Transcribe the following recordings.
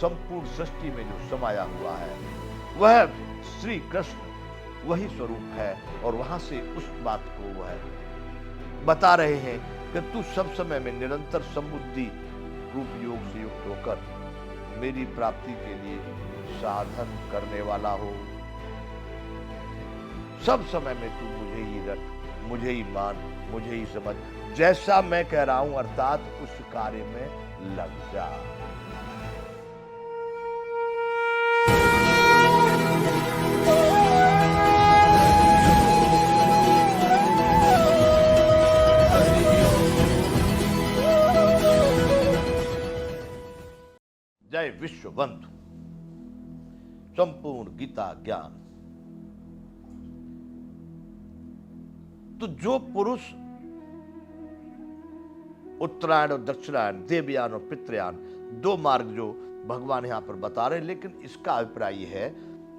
संपूर्ण सृष्टि में जो समाया हुआ है वह श्री कृष्ण वही स्वरूप है। और वहां से उस बात को वह बता रहे हैं कि तू सब समय में निरंतर समबुद्धि रूप योग से युक्त होकर मेरी प्राप्ति के लिए साधन करने वाला हो। सब समय में तू मुझे ही रख, मुझे ही मान, मुझे ही समझ, जैसा मैं कह रहा हूं अर्थात उस कार्य में लग जा। जय विश्वबंधु संपूर्ण गीता ज्ञान। तो जो पुरुष उत्तरायण और दक्षिणायन, देवयान और पितृयान, दो मार्ग जो भगवान यहां पर बता रहे हैं, लेकिन इसका अभिप्राय यह है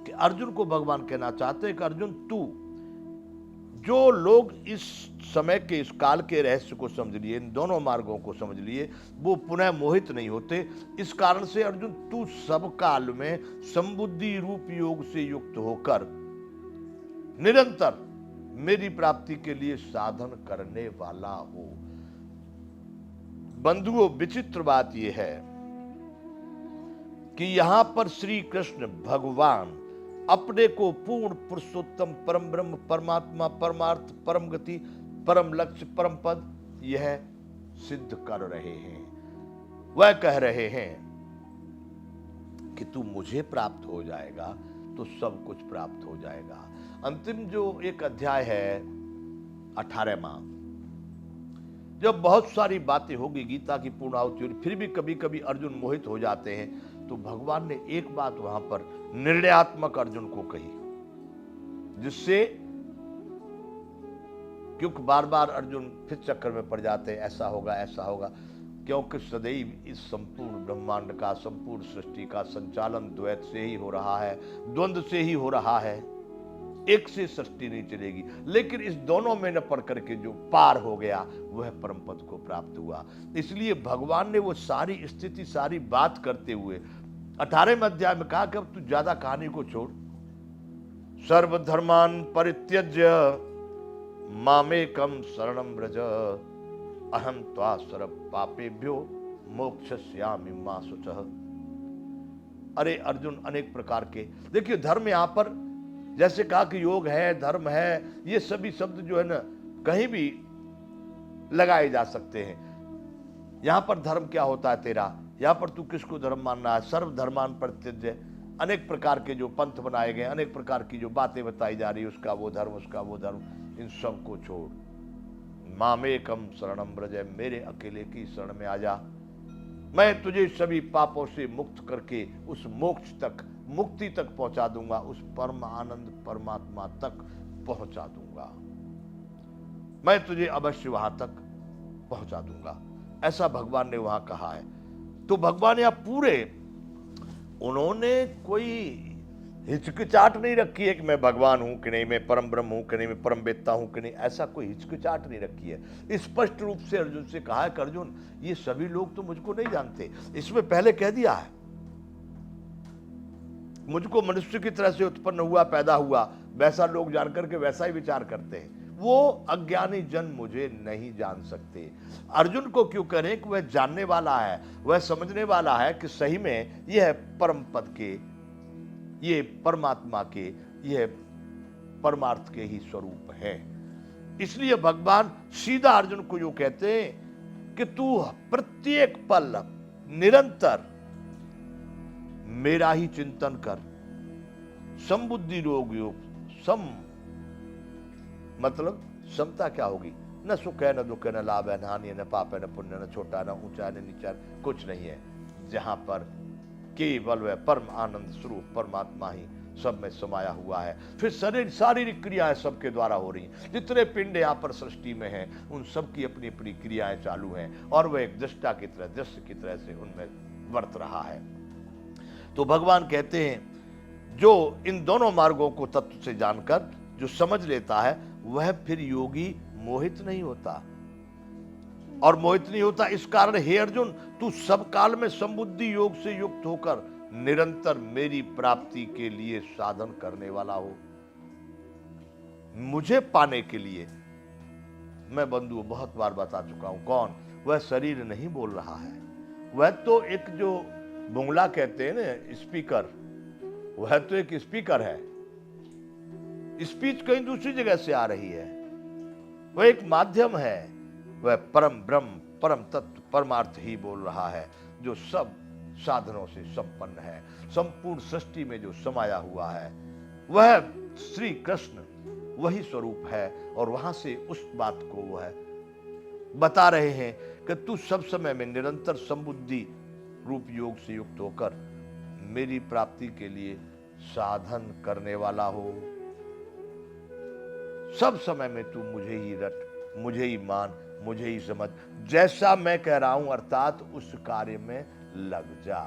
कि अर्जुन को भगवान कहना चाहते हैं कि अर्जुन तू, जो लोग इस समय के इस काल के रहस्य को समझ लिए, इन दोनों मार्गों को समझ लिए, वो पुनः मोहित नहीं होते। इस कारण से अर्जुन तू सब काल में संबुद्धि रूप योग से युक्त होकर निरंतर मेरी प्राप्ति के लिए साधन करने वाला हो। बंधुओं, विचित्र बात यह है कि यहां पर श्री कृष्ण भगवान अपने को पूर्ण पुरुषोत्तम परम ब्रह्म परमात्मा परमार्थ परम गति परम लक्ष्य परम पद यह सिद्ध कर रहे हैं। वह कह रहे हैं कि तू मुझे प्राप्त हो जाएगा तो सब कुछ प्राप्त हो जाएगा। अंतिम जो एक अध्याय है 18वां, जब बहुत सारी बातें होगी गीता की पूर्णाहुति, फिर भी कभी कभी अर्जुन मोहित हो जाते हैं, तो भगवान ने एक बात वहां पर निर्णयात्मक अर्जुन को कही, जिससे, क्योंकि बार बार अर्जुन फिर चक्कर में पड़ जाते हैं, ऐसा होगा ऐसा होगा, क्योंकि सदैव इस संपूर्ण ब्रह्मांड का, संपूर्ण सृष्टि का संचालन द्वैत से ही हो रहा है, द्वंद्व से ही हो रहा है, एक से सृष्टि नहीं चलेगी। लेकिन इस दोनों में न पड़ करके जो पार हो गया वह परम पद को प्राप्त हुआ। इसलिए भगवान ने वो सारी स्थिति, सारी बात करते हुए 18वें अध्याय में कहा कि अब तू ज्यादा कहानी को छोड़, सर्वधर्मान परित्यज्य मामेकम शरणं व्रज अहम त्वा सर्व पापेभ्यो मोक्षयिष्यामि मा शुचः। अरे अर्जुन, अनेक प्रकार के, देखिए धर्म यहां पर जैसे कहा कि योग है, धर्म है, ये सभी शब्द जो है ना कहीं भी लगाए जा सकते हैं। यहां पर धर्म क्या होता है तेरा, यहां पर तू किसको धर्म मानना है, सर्व धर्मान परित्यज्य, अनेक प्रकार के जो पंथ बनाए गए, अनेक प्रकार की जो बातें बताई जा रही है, उसका वो धर्म, उसका वो धर्म, इन सब को छोड़, मामेकम शरणं व्रज, मेरे अकेले की शरण में आ जा, मैं तुझे सभी पापों से मुक्त करके उस मोक्ष तक, मुक्ति तक पहुंचा दूंगा, उस परम आनंद परमात्मा तक पहुंचा दूंगा, मैं तुझे अवश्य वहां तक पहुंचा दूंगा, ऐसा भगवान ने वहां कहा है। तो भगवान यहां पूरे, उन्होंने कोई हिचकिचाहट नहीं रखी है कि मैं भगवान हूं कि नहीं, मैं परम ब्रह्म हूं कि नहीं, मैं परम वेत्ता हूं कि नहीं, ऐसा कोई हिचकिचाहट नहीं रखी है। स्पष्ट रूप से अर्जुन से कहा है कि अर्जुन, ये सभी लोग तो मुझको नहीं जानते, इसमें पहले कह दिया है, मुझको मनुष्य की तरह से उत्पन्न हुआ, पैदा हुआ, वैसा लोग जानकर के वैसा ही विचार करते हैं, वो अज्ञानी जन मुझे नहीं जान सकते। अर्जुन को क्यों करें कि वह जानने वाला है, वह समझने वाला है कि सही में यह परम पद के, ये परमात्मा के, यह परमार्थ के ही स्वरूप है। इसलिए भगवान सीधा अर्जुन को यूं कहते हैं कि तू प्रत्येक पल निरंतर मेरा ही चिंतन कर, समबुद्धि योग योग, सम मतलब समता क्या होगी, न सुख है न दुख है, न लाभ है न हानि है, न पाप है न पुण्य, न छोटा है न ऊंचा है न नीचा है, कुछ नहीं है, जहां पर केवल वह परम आनंद स्वरूप परमात्मा ही सब में समाया हुआ है। फिर शारीरिक क्रियाएं सबके द्वारा हो रही हैं, जितने पिंड यहाँ पर सृष्टि में हैं उन सब की अपनी अपनी क्रियाएं चालू हैं, और वह एक दृष्टा की तरह, दृश्य की तरह से उनमें वर्त रहा है। तो भगवान कहते हैं जो इन दोनों मार्गों को तत्व से जानकर जो समझ लेता है, वह फिर योगी मोहित नहीं होता। और मोहित नहीं होता। इस कारण हे अर्जुन, तू सब काल में समबुद्धि योग से युक्त होकर निरंतर मेरी प्राप्ति के लिए साधन करने वाला हो। मुझे पाने के लिए मैं बंधु बहुत बार बता चुका हूं, कौन वह शरीर नहीं बोल रहा है, वह तो एक जो बुंगला कहते हैं ना स्पीकर, वह तो एक स्पीकर है। स्पीच कहीं दूसरी जगह से आ रही है, वह एक माध्यम है। वह परम ब्रह्म परम तत्व परमार्थ ही बोल रहा है, जो सब साधनों से संपन्न है, संपूर्ण सृष्टि में जो समाया हुआ है। वह श्री कृष्ण वही स्वरूप है। और वहां से उस बात को वह बता रहे हैं कि तू सब समय में निरंतर संबुद्धि रूप योग से युक्त होकर मेरी प्राप्ति के लिए साधन करने वाला हो। सब समय में तू मुझे ही रट, मुझे ही मान, मुझे ही समझ, जैसा मैं कह रहा हूं, अर्थात उस कार्य में लग जा।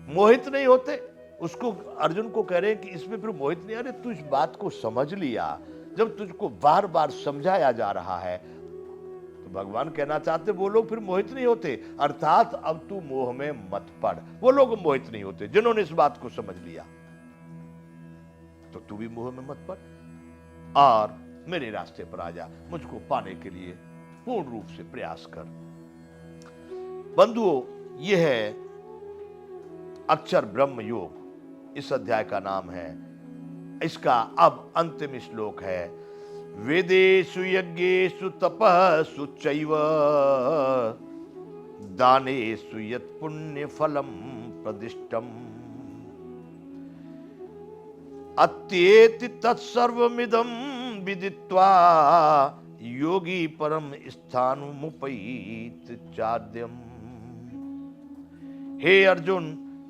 मोहित नहीं होते। उसको अर्जुन को कह रहे हैं कि इसमें फिर मोहित नहीं। अरे तू इस बात को समझ लिया, जब तुझको बार बार समझाया जा रहा है, तो भगवान कहना चाहते वो लोग फिर मोहित नहीं होते, अर्थात अब तू मोह में मत पड़। वो लोग मोहित नहीं होते जिन्होंने इस बात को समझ लिया। तो तू भी मोह में मत पड़ और मेरे रास्ते पर आ जा, मुझको पाने के लिए पूर्ण रूप से प्रयास कर। बंधुओं, यह है अक्षर ब्रह्म योग, इस अध्याय का नाम है। इसका अब अंतिम श्लोक है, वेदेषु यज्ञेषु तपःसु चैव दानेषु यत् पुण्य फलम प्रदिष्टम अत्येति तत्सर्वमिदं विदित्वा योगी परम स्थानमुपैति चाद्यम। हे अर्जुन,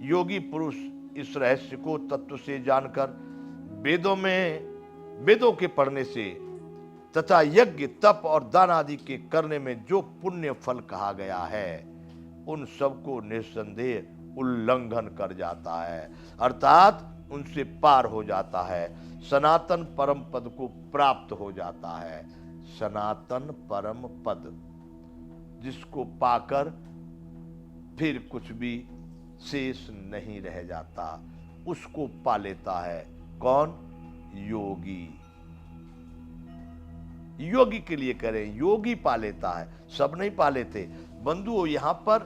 योगी पुरुष इस रहस्य को तत्व से जानकर वेदों के पढ़ने से तथा यज्ञ तप और दान आदि के करने में जो पुण्य फल कहा गया है, उन सबको निस्संदेह उल्लंघन कर जाता है, अर्थात उनसे पार हो जाता है, सनातन परम पद को प्राप्त हो जाता है। सनातन परम पद जिसको पाकर फिर कुछ भी शेष नहीं रह जाता, उसको पा लेता है। कौन? योगी। योगी के लिए करें, योगी पा लेता है, सब नहीं पा लेते। बंधुओं, यहां पर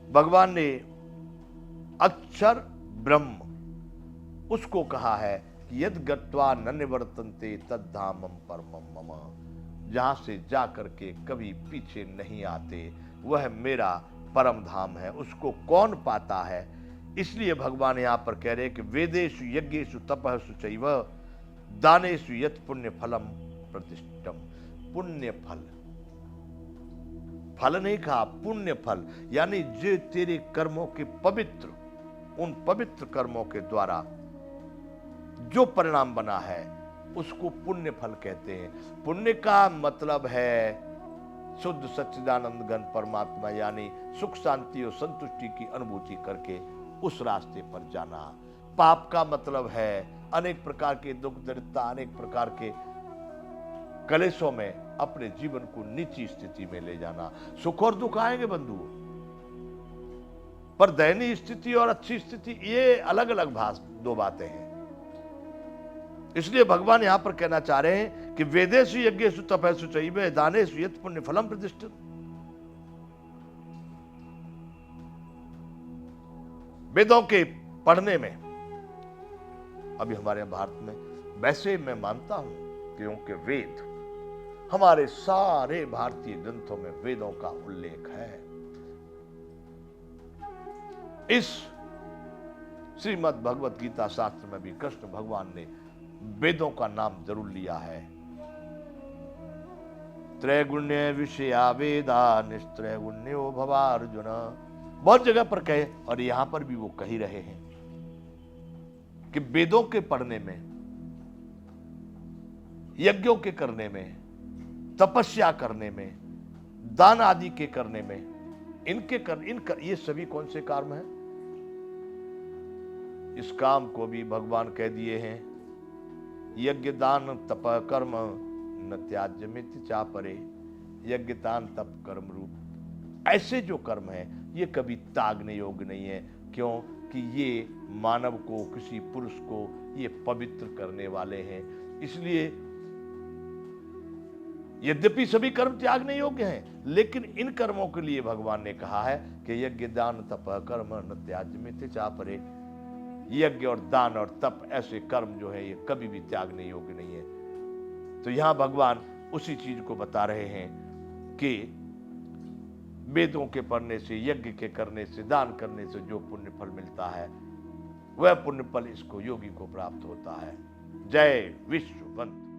भगवान ने अक्षर ब्रह्म उसको कहा है कि यद गत्वा न निवर्तन्ते तद्धामम परमम मम, जहां से जा करके कभी पीछे नहीं आते, वह मेरा परम धाम है। उसको कौन पाता है? इसलिए भगवान यहां पर कह रहे हैं कि वेदेषु यज्ञेषु तपःसु चैव दानेषु यत् पुण्य फलम प्रतिष्ठम। पुण्य फल, फल नहीं कहा, पुण्य फल, यानी जो तेरे कर्मों के पवित्र, उन पवित्र कर्मों के द्वारा जो परिणाम बना है उसको पुण्य फल कहते हैं। पुण्य का मतलब है शुद्ध सच्चिदानंद घन परमात्मा, यानी सुख शांति और संतुष्टि की अनुभूति करके उस रास्ते पर जाना। पाप का मतलब है अनेक प्रकार के दुख दरिद्रता, अनेक प्रकार के कलेशों में अपने जीवन को नीची स्थिति में ले जाना। सुख और दुख आएंगे बंधु, पर दयनीय स्थिति और अच्छी स्थिति ये अलग अलग दो बातें हैं। इसलिए भगवान यहां पर कहना चाह रहे हैं कि वेदेषु यज्ञेषु तपःसु चैव दानेषु यत् पुण्य फलम प्रतिष्ठित। वेदों के पढ़ने में, अभी हमारे भारत में वैसे मैं मानता हूं क्योंकि वेद, हमारे सारे भारतीय ग्रंथों में वेदों का उल्लेख है। इस श्रीमद् भगवत गीता शास्त्र में भी कृष्ण भगवान ने वेदों का नाम जरूर लिया है। त्रैगुण्य विषया वेदा निस्त्रैगुण्यो भवा अर्जुन, बहुत जगह पर कहे, और यहां पर भी वो कह ही रहे हैं कि वेदों के पढ़ने में, यज्ञों के करने में, तपस्या करने में, दान आदि के करने में, ये सभी कौन से कर्म हैं? इस काम को भी भगवान कह दिए हैं, यज्ञ दान तप कर्म न त्याज्यमिति चापरे, यज्ञदान तप कर्म रूप। ऐसे जो कर्म है ये कभी त्यागने योग्य नहीं है। क्यों? कि ये मानव को, किसी पुरुष को ये पवित्र करने वाले हैं। इसलिए यद्यपि सभी कर्म त्यागने योग्य हैं, लेकिन इन कर्मों के लिए भगवान ने कहा है कि यज्ञ दान तप कर्म न त्याज्यमिति चापरे। यज्ञ और दान और तप ऐसे कर्म जो है ये कभी भी त्यागने योग्य नहीं है। तो यहां भगवान उसी चीज को बता रहे हैं कि वेदों के पढ़ने से, यज्ञ के करने से, दान करने से जो पुण्य फल मिलता है वह पुण्य फल इसको योगी को प्राप्त होता है। जय विश्व बंधु।